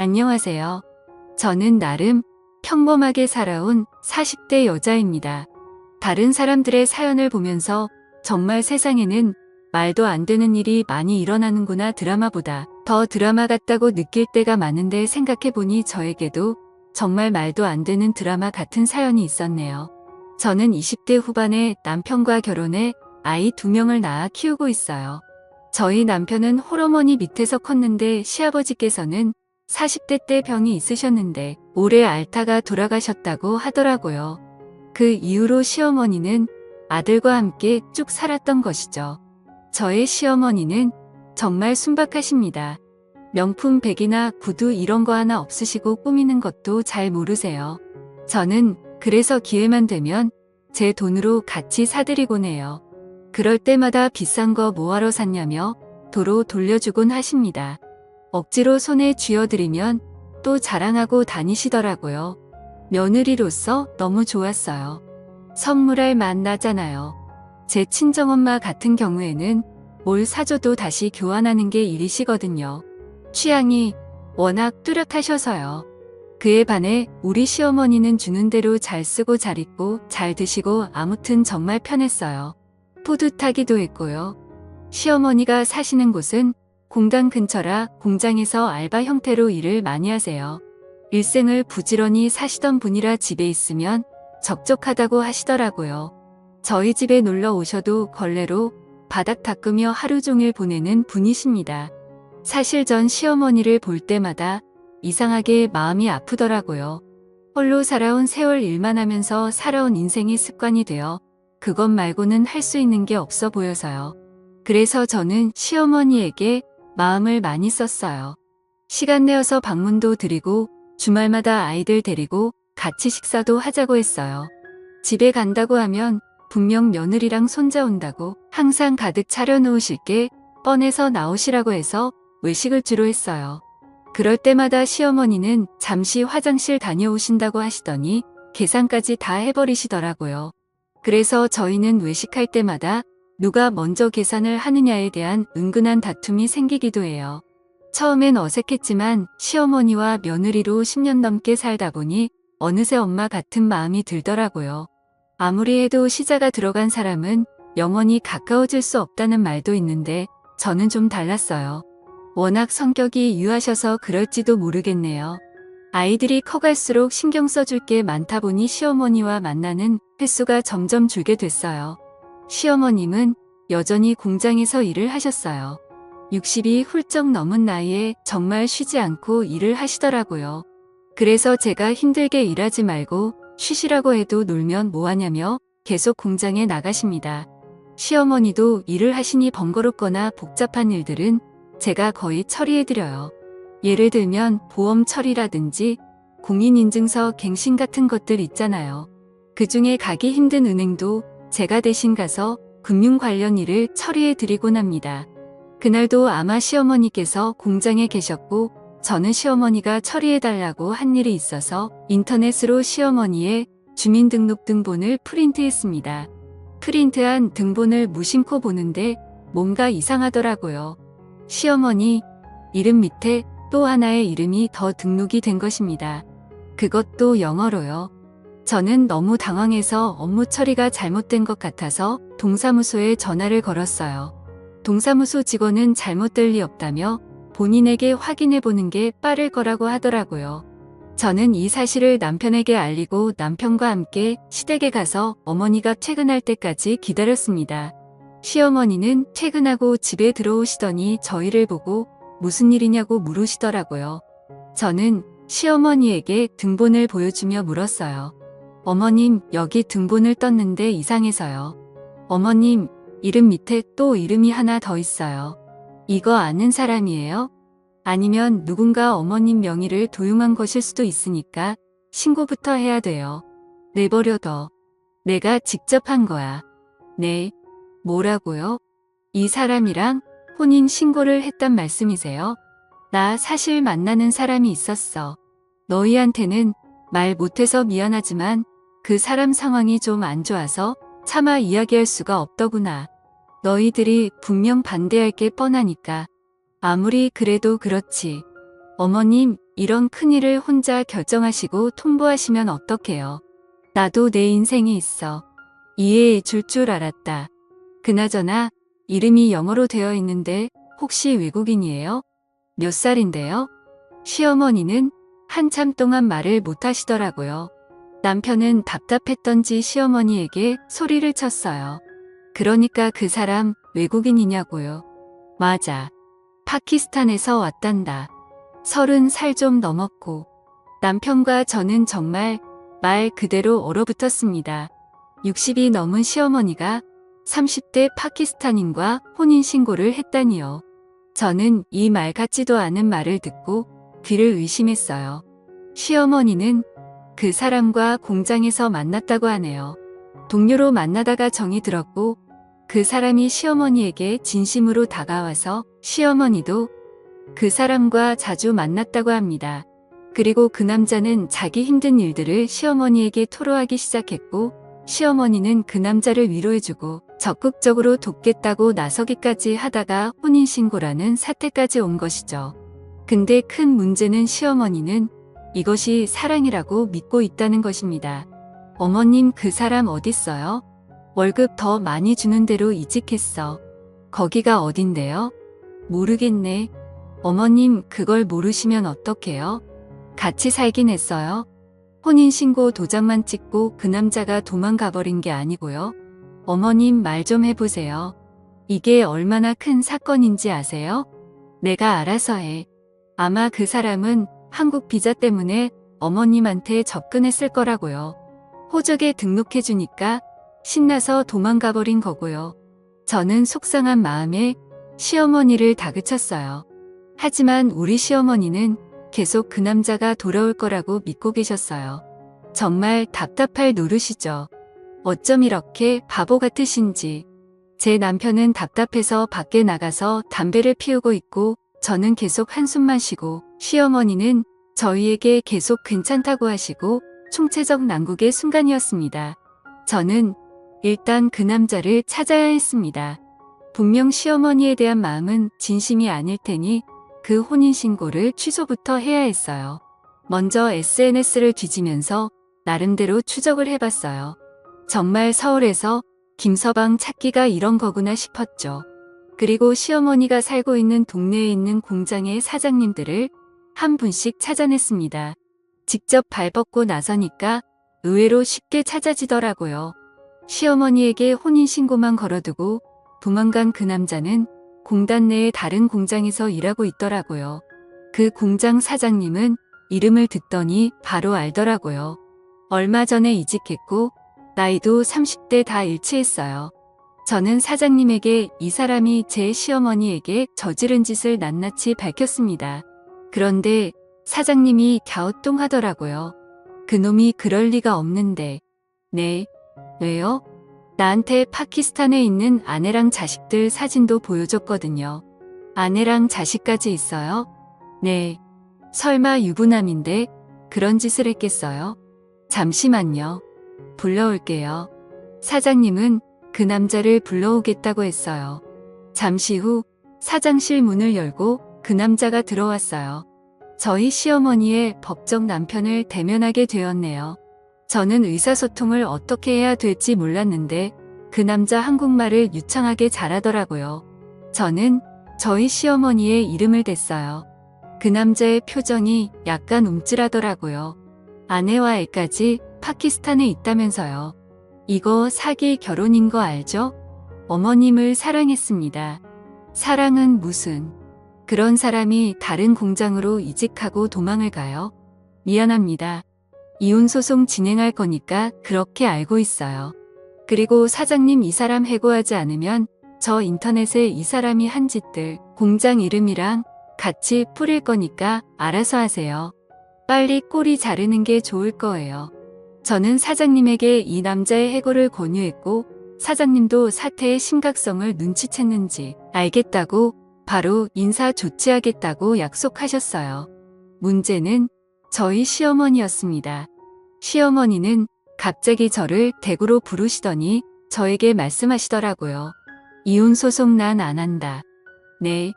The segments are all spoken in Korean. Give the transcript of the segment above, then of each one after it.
안녕하세요. 저는 나름 평범하게 살아온 40대 여자입니다. 다른 사람들의 사연을 보면서 정말 세상에는 말도 안 되는 일이 많이 일어나는구나, 드라마보다 더 드라마 같다고 느낄 때가 많은데, 생각해보니 저에게도 정말 말도 안 되는 드라마 같은 사연이 있었네요. 저는 20대 후반에 남편과 결혼해 아이 2명을 낳아 키우고 있어요. 저희 남편은 홀어머니 밑에서 컸는데, 시아버지께서는 40대 때 병이 있으셨는데 올해 앓다가 돌아가셨다고 하더라고요. 그 이후로 시어머니는 아들과 함께 쭉 살았던 것이죠. 저의 시어머니는 정말 순박하십니다. 명품 백이나 구두 이런 거 하나 없으시고 꾸미는 것도 잘 모르세요. 저는 그래서 기회만 되면 제 돈으로 같이 사드리곤 해요. 그럴 때마다 비싼 거 뭐하러 샀냐며 도로 돌려주곤 하십니다. 억지로 손에 쥐어드리면 또 자랑하고 다니시더라고요. 며느리로서 너무 좋았어요. 선물할 맛 나잖아요. 제 친정엄마 같은 경우에는 뭘 사줘도 다시 교환하는 게 일이시거든요. 취향이 워낙 뚜렷하셔서요. 그에 반해 우리 시어머니는 주는 대로 잘 쓰고 잘 입고 잘 드시고, 아무튼 정말 편했어요. 뿌듯하기도 했고요. 시어머니가 사시는 곳은 공장 근처라 공장에서 알바 형태로 일을 많이 하세요. 일생을 부지런히 사시던 분이라 집에 있으면 적적하다고 하시더라고요. 저희 집에 놀러 오셔도 걸레로 바닥 닦으며 하루 종일 보내는 분이십니다. 사실 전 시어머니를 볼 때마다 이상하게 마음이 아프더라고요. 홀로 살아온 세월 일만 하면서 살아온 인생이 습관이 되어 그것 말고는 할 수 있는 게 없어 보여서요. 그래서 저는 시어머니에게 마음을 많이 썼어요. 시간 내어서 방문도 드리고 주말마다 아이들 데리고 같이 식사도 하자고 했어요. 집에 간다고 하면 분명 며느리랑 손자 온다고 항상 가득 차려놓으실 게 뻔해서 나오시라고 해서 외식을 주로 했어요. 그럴 때마다 시어머니는 잠시 화장실 다녀오신다고 하시더니 계산까지 다 해버리시더라고요. 그래서 저희는 외식할 때마다 누가 먼저 계산을 하느냐에 대한 은근한 다툼이 생기기도 해요. 처음엔 어색했지만 시어머니와 며느리로 10년 넘게 살다 보니 어느새 엄마 같은 마음이 들더라고요. 아무리 해도 시자가 들어간 사람은 영원히 가까워질 수 없다는 말도 있는데, 저는 좀 달랐어요. 워낙 성격이 유하셔서 그럴지도 모르겠네요. 아이들이 커갈수록 신경 써줄 게 많다 보니 시어머니와 만나는 횟수가 점점 줄게 됐어요. 시어머님은 여전히 공장에서 일을 하셨어요. 60이 훌쩍 넘은 나이에 정말 쉬지 않고 일을 하시더라고요. 그래서 제가 힘들게 일하지 말고 쉬시라고 해도 놀면 뭐하냐며 계속 공장에 나가십니다. 시어머니도 일을 하시니 번거롭거나 복잡한 일들은 제가 거의 처리해드려요. 예를 들면 보험 처리라든지 공인인증서 갱신 같은 것들 있잖아요. 그중에 가기 힘든 은행도 제가 대신 가서 금융 관련 일을 처리해 드리곤 합니다. 그날도 아마 시어머니께서 공장에 계셨고 저는 시어머니가 처리해 달라고 한 일이 있어서 인터넷으로 시어머니의 주민등록등본을 프린트했습니다. 프린트한 등본을 무심코 보는데 뭔가 이상하더라고요. 시어머니 이름 밑에 또 하나의 이름이 더 등록이 된 것입니다. 그것도 영어로요. 저는 너무 당황해서 업무 처리가 잘못된 것 같아서 동사무소에 전화를 걸었어요. 동사무소 직원은 잘못될 리 없다며 본인에게 확인해 보는 게 빠를 거라고 하더라고요. 저는 이 사실을 남편에게 알리고 남편과 함께 시댁에 가서 어머니가 퇴근할 때까지 기다렸습니다. 시어머니는 퇴근하고 집에 들어오시더니 저희를 보고 무슨 일이냐고 물으시더라고요. 저는 시어머니에게 등본을 보여주며 물었어요. 어머님, 여기 등본을 떴는데 이상해서요. 어머님, 이름 밑에 또 이름이 하나 더 있어요. 이거 아는 사람이에요? 아니면 누군가 어머님 명의를 도용한 것일 수도 있으니까 신고부터 해야 돼요. 내버려둬. 내가 직접 한 거야. 네. 뭐라고요? 이 사람이랑 혼인 신고를 했단 말씀이세요? 나 사실 만나는 사람이 있었어. 너희한테는 말 못해서 미안하지만 그 사람 상황이 좀 안 좋아서 차마 이야기할 수가 없더구나. 너희들이 분명 반대할 게 뻔하니까. 아무리 그래도 그렇지. 어머님, 이런 큰일을 혼자 결정하시고 통보하시면 어떡해요. 나도 내 인생이 있어. 이해해 줄 알았다. 그나저나 이름이 영어로 되어 있는데 혹시 외국인이에요? 몇 살인데요? 시어머니는 한참 동안 말을 못 하시더라고요. 남편은 답답했던지 시어머니에게 소리를 쳤어요. 그러니까 그 사람 외국인이냐고요. 맞아. 파키스탄에서 왔단다. 30살 좀 넘었고. 남편과 저는 정말 말 그대로 얼어붙었습니다. 60이 넘은 시어머니가 30대 파키스탄인과 혼인신고를 했다니요. 저는 이 말 같지도 않은 말을 듣고 귀를 의심했어요. 시어머니는 그 사람과 공장에서 만났다고 하네요. 동료로 만나다가 정이 들었고 그 사람이 시어머니에게 진심으로 다가와서 시어머니도 그 사람과 자주 만났다고 합니다. 그리고 그 남자는 자기 힘든 일들을 시어머니에게 토로하기 시작했고 시어머니는 그 남자를 위로해주고 적극적으로 돕겠다고 나서기까지 하다가 혼인신고라는 사태까지 온 것이죠. 근데 큰 문제는 시어머니는 이것이 사랑이라고 믿고 있다는 것입니다. 어머님 그 사람 어딨어요? 월급 더 많이 주는 대로 이직했어. 거기가 어딘데요? 모르겠네. 어머님 그걸 모르시면 어떡해요? 같이 살긴 했어요. 혼인신고 도장만 찍고 그 남자가 도망가버린 게 아니고요. 어머님 말 좀 해보세요. 이게 얼마나 큰 사건인지 아세요? 내가 알아서 해. 아마 그 사람은 한국 비자 때문에 어머님한테 접근했을 거라고요. 호적에 등록해주니까 신나서 도망가버린 거고요. 저는 속상한 마음에 시어머니를 다그쳤어요. 하지만 우리 시어머니는 계속 그 남자가 돌아올 거라고 믿고 계셨어요. 정말 답답할 노릇이죠. 어쩜 이렇게 바보 같으신지. 제 남편은 답답해서 밖에 나가서 담배를 피우고 있고 저는 계속 한숨만 쉬고 시어머니는 저희에게 계속 괜찮다고 하시고 총체적 난국의 순간이었습니다. 저는 일단 그 남자를 찾아야 했습니다. 분명 시어머니에 대한 마음은 진심이 아닐 테니 그 혼인신고를 취소부터 해야 했어요. 먼저 SNS를 뒤지면서 나름대로 추적을 해봤어요. 정말 서울에서 김서방 찾기가 이런 거구나 싶었죠. 그리고 시어머니가 살고 있는 동네에 있는 공장의 사장님들을 한 분씩 찾아냈습니다. 직접 발벗고 나서니까 의외로 쉽게 찾아지더라고요. 시어머니에게 혼인신고만 걸어두고 도망간 그 남자는 공단 내의 다른 공장에서 일하고 있더라고요. 그 공장 사장님은 이름을 듣더니 바로 알더라고요. 얼마 전에 이직했고 나이도 30대 다 일치했어요. 저는 사장님에게 이 사람이 제 시어머니에게 저지른 짓을 낱낱이 밝혔습니다. 그런데 사장님이 갸우뚱하더라고요. 그놈이 그럴 리가 없는데. 네, 왜요? 나한테 파키스탄에 있는 아내랑 자식들 사진도 보여줬거든요. 아내랑 자식까지 있어요? 네. 설마 유부남인데 그런 짓을 했겠어요? 잠시만요. 불러올게요. 사장님은 그 남자를 불러오겠다고 했어요. 잠시 후 사장실 문을 열고 그 남자가 들어왔어요. 저희 시어머니의 법적 남편을 대면하게 되었네요. 저는 의사소통을 어떻게 해야 될지 몰랐는데 그 남자 한국말을 유창하게 잘하더라고요. 저는 저희 시어머니의 이름을 댔어요. 그 남자의 표정이 약간 움찔하더라고요. 아내와 애까지 파키스탄에 있다면서요. 이거 사기 결혼인 거 알죠? 어머님을 사랑했습니다. 사랑은 무슨. 그런 사람이 다른 공장으로 이직하고 도망을 가요? 미안합니다. 이혼소송 진행할 거니까 그렇게 알고 있어요. 그리고 사장님 이 사람 해고하지 않으면 저 인터넷에 이 사람이 한 짓들 공장 이름이랑 같이 뿌릴 거니까 알아서 하세요. 빨리 꼬리 자르는 게 좋을 거예요. 저는 사장님에게 이 남자의 해고를 권유했고 사장님도 사태의 심각성을 눈치챘는지 알겠다고 바로 인사 조치하겠다고 약속하셨어요. 문제는 저희 시어머니였습니다. 시어머니는 갑자기 저를 댁으로 부르시더니 저에게 말씀하시더라고요. 이혼소송 난 안 한다. 네,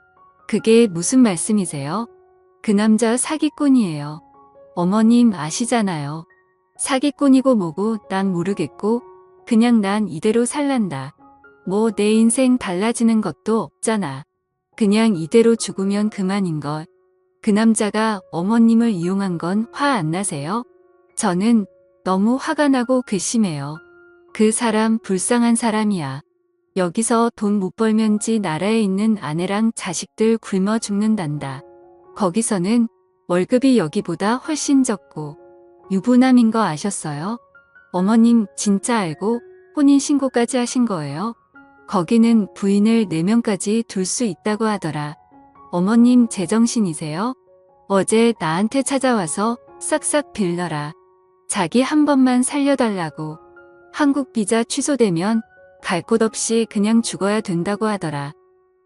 그게 무슨 말씀이세요? 그 남자 사기꾼이에요. 어머님 아시잖아요. 사기꾼이고 뭐고 난 모르겠고 그냥 난 이대로 살란다. 뭐 내 인생 달라지는 것도 없잖아. 그냥 이대로 죽으면 그만인걸. 그 남자가 어머님을 이용한 건 화 안 나세요? 저는 너무 화가 나고 괘씸해요. 그 사람 불쌍한 사람이야. 여기서 돈 못 벌면 지 나라에 있는 아내랑 자식들 굶어 죽는단다. 거기서는 월급이 여기보다 훨씬 적고 유부남인 거 아셨어요? 어머님 진짜 알고 혼인신고까지 하신 거예요? 거기는 부인을 4명까지 둘 수 있다고 하더라. 어머님 제정신이세요? 어제 나한테 찾아와서 싹싹 빌려라. 자기 한 번만 살려달라고. 한국 비자 취소되면 갈 곳 없이 그냥 죽어야 된다고 하더라.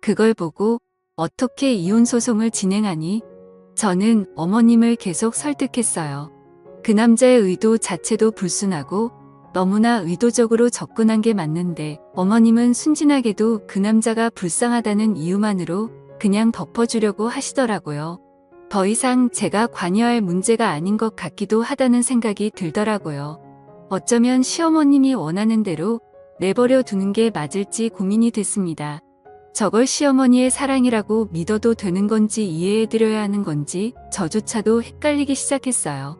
그걸 보고 어떻게 이혼 소송을 진행하니? 저는 어머님을 계속 설득했어요. 그 남자의 의도 자체도 불순하고 너무나 의도적으로 접근한 게 맞는데 어머님은 순진하게도 그 남자가 불쌍하다는 이유만으로 그냥 덮어주려고 하시더라고요. 더 이상 제가 관여할 문제가 아닌 것 같기도 하다는 생각이 들더라고요. 어쩌면 시어머님이 원하는 대로 내버려 두는 게 맞을지 고민이 됐습니다. 저걸 시어머니의 사랑이라고 믿어도 되는 건지 이해해드려야 하는 건지 저조차도 헷갈리기 시작했어요.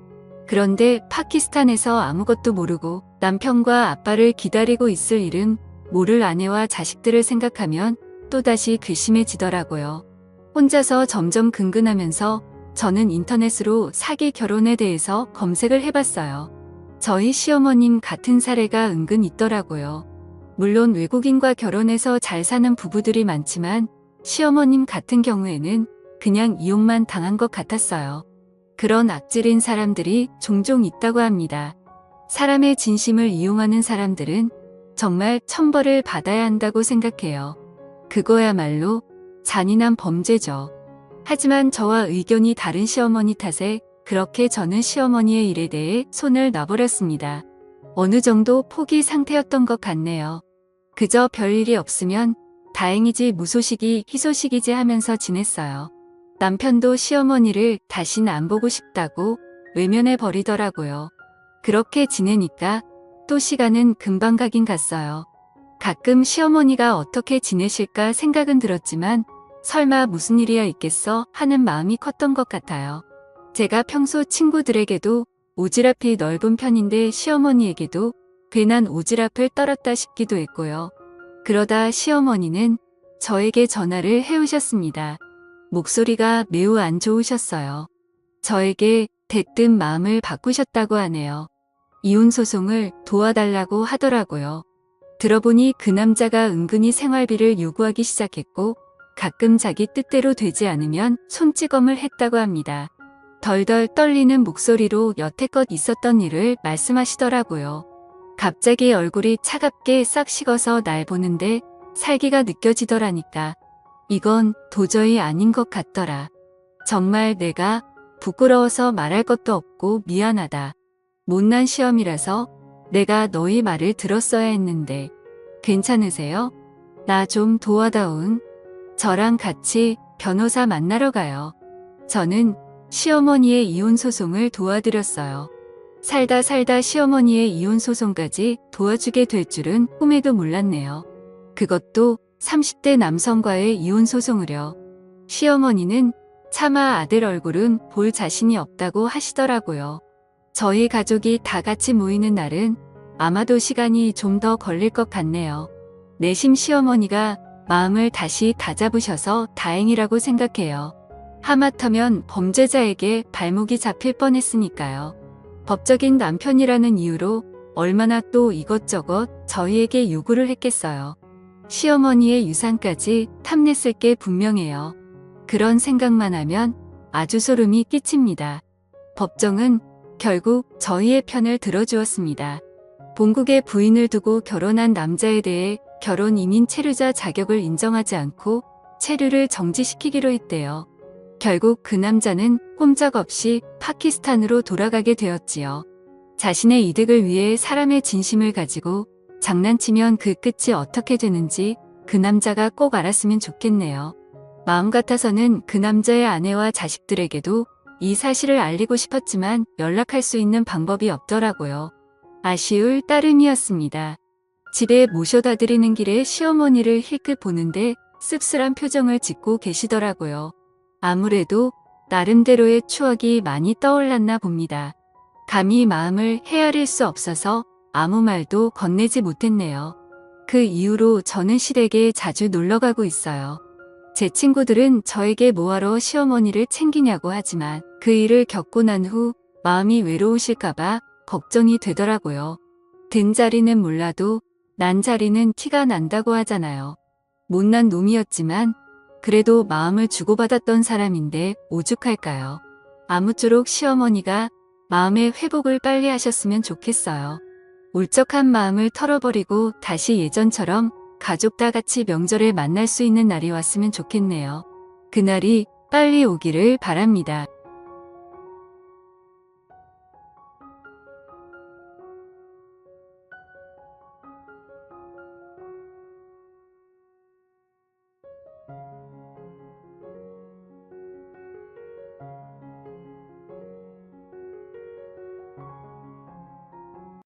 그런데 파키스탄에서 아무것도 모르고 남편과 아빠를 기다리고 있을 일은 모를 아내와 자식들을 생각하면 또다시 괘씸해지더라고요. 혼자서 점점 근근하면서 저는 인터넷으로 사기 결혼에 대해서 검색을 해봤어요. 저희 시어머님 같은 사례가 은근 있더라고요. 물론 외국인과 결혼해서 잘 사는 부부들이 많지만 시어머님 같은 경우에는 그냥 이혼만 당한 것 같았어요. 그런 악질인 사람들이 종종 있다고 합니다. 사람의 진심을 이용하는 사람들은 정말 천벌을 받아야 한다고 생각해요. 그거야말로 잔인한 범죄죠. 하지만 저와 의견이 다른 시어머니 탓에 그렇게 저는 시어머니의 일에 대해 손을 놔버렸습니다. 어느 정도 포기 상태였던 것 같네요. 그저 별일이 없으면 다행이지 무소식이 희소식이지 하면서 지냈어요. 남편도 시어머니를 다신 안 보고 싶다고 외면해 버리더라고요. 그렇게 지내니까 또 시간은 금방 가긴 갔어요. 가끔 시어머니가 어떻게 지내실까 생각은 들었지만 설마 무슨 일이야 있겠어 하는 마음이 컸던 것 같아요. 제가 평소 친구들에게도 오지랖이 넓은 편인데 시어머니에게도 괜한 오지랖을 떨었다 싶기도 했고요. 그러다 시어머니는 저에게 전화를 해오셨습니다. 목소리가 매우 안 좋으셨어요. 저에게 대뜸 마음을 바꾸셨다고 하네요. 이혼 소송을 도와달라고 하더라고요. 들어보니 그 남자가 은근히 생활비를 요구하기 시작했고 가끔 자기 뜻대로 되지 않으면 손찌검을 했다고 합니다. 덜덜 떨리는 목소리로 여태껏 있었던 일을 말씀하시더라고요. 갑자기 얼굴이 차갑게 싹 식어서 날 보는데 살기가 느껴지더라니까. 이건 도저히 아닌 것 같더라. 정말 내가 부끄러워서 말할 것도 없고 미안하다. 못난 시험이라서 내가 너희 말을 들었어야 했는데 괜찮으세요? 나 좀 도와다운. 저랑 같이 변호사 만나러 가요. 저는 시어머니의 이혼 소송을 도와드렸어요. 살다 살다 시어머니의 이혼 소송까지 도와주게 될 줄은 꿈에도 몰랐네요. 그것도 30대 남성과의 이혼 소송을요. 시어머니는 차마 아들 얼굴은 볼 자신이 없다고 하시더라고요. 저희 가족이 다 같이 모이는 날은 아마도 시간이 좀 더 걸릴 것 같네요. 내심 시어머니가 마음을 다시 다잡으셔서 다행이라고 생각해요. 하마터면 범죄자에게 발목이 잡힐 뻔했으니까요. 법적인 남편이라는 이유로 얼마나 또 이것저것 저희에게 요구를 했겠어요. 시어머니의 유산까지 탐냈을 게 분명해요. 그런 생각만 하면 아주 소름이 끼칩니다. 법정은 결국 저희의 편을 들어주었습니다. 본국에 부인을 두고 결혼한 남자에 대해 결혼 이민 체류자 자격을 인정하지 않고 체류를 정지시키기로 했대요. 결국 그 남자는 꼼짝없이 파키스탄으로 돌아가게 되었지요. 자신의 이득을 위해 사람의 진심을 가지고 장난치면 그 끝이 어떻게 되는지 그 남자가 꼭 알았으면 좋겠네요. 마음 같아서는 그 남자의 아내와 자식들에게도 이 사실을 알리고 싶었지만 연락할 수 있는 방법이 없더라고요. 아쉬울 따름이었습니다. 집에 모셔다 드리는 길에 시어머니를 힐끗 보는데 씁쓸한 표정을 짓고 계시더라고요. 아무래도 나름대로의 추억이 많이 떠올랐나 봅니다. 감히 마음을 헤아릴 수 없어서 아무 말도 건네지 못했네요. 그 이후로 저는 시댁에 자주 놀러 가고 있어요. 제 친구들은 저에게 뭐하러 시어머니를 챙기냐고 하지만 그 일을 겪고 난 후 마음이 외로우실까봐 걱정이 되더라고요. 든 자리는 몰라도 난 자리는 티가 난다고 하잖아요. 못난 놈이었지만 그래도 마음을 주고받았던 사람인데 오죽할까요? 아무쪼록 시어머니가 마음의 회복을 빨리 하셨으면 좋겠어요. 울적한 마음을 털어버리고 다시 예전처럼 가족 다 같이 명절에 만날 수 있는 날이 왔으면 좋겠네요. 그날이 빨리 오기를 바랍니다.